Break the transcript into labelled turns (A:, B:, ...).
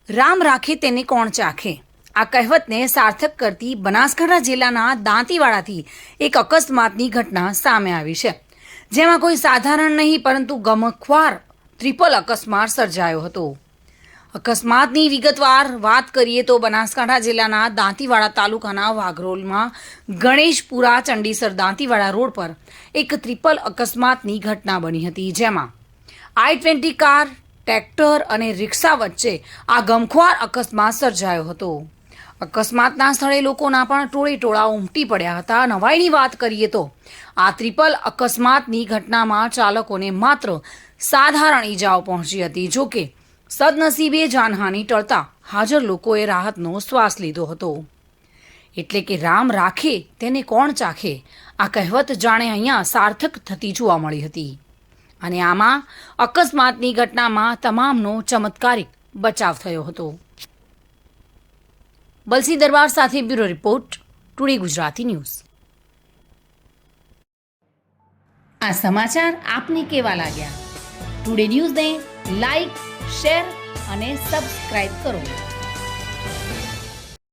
A: રામ રાખે તેને કોણ ચાખે આ કહેવતને સાર્થક કરતી બનાસકાંઠા જિલ્લાના દાંતીવાડાથી એક અકસ્માતની ઘટના સામે આવી છે, જેમાં કોઈ સાધારણ નહીં પરંતુ ગમખ્વાર ટ્રિપલ અકસ્માત સર્જાયો હતો. અકસ્માતની વિગતવાર વાત કરીએ તો બનાસકાંઠા જિલ્લાના દાંતીવાડા તાલુકાના વાઘરોલમાં ગણેશપુરા ચંડીસર દાંતીવાડા રોડ પર એક ટ્રિપલ અકસ્માતની ઘટના બની હતી, જેમાં i20 કાર, ટ્રેક્ટર અને રિક્ષા વચ્ચે આ ગમખ્વાર અકસ્માત સર્જાયો હતો. અકસ્માતના સ્થળે લોકોના પણ ટોળે ઉમટી પડ્યા હતા. નવાઈની વાત કરીએ તો આ ટ્રિપલ અકસ્માતની ઘટનામાં ચાલકોને માત્ર સાધારણ ઈજાઓ પહોંચી હતી. જોકે સદનસીબે જાનહાનિ ટળતા હાજર લોકોએ રાહતનો શ્વાસ લીધો હતો. એટલે કે રામ રાખે તેને કોણ ચાખે આ કહેવત જાણે અહીંયા સાર્થક થતી જોવા મળી હતી. અને આમાં અકસ્માતની ઘટનામાં તમામનો ચમત્કારિક બચાવ થયો હતો. બલસી દરબાર સાથે bureau report, today Gujarati news. આ સમાચાર આપને કેવા લાગ્યા? ટુડે ન્યૂઝને લાઈક, શેર અને સબસ્ક્રાઇબ કરો.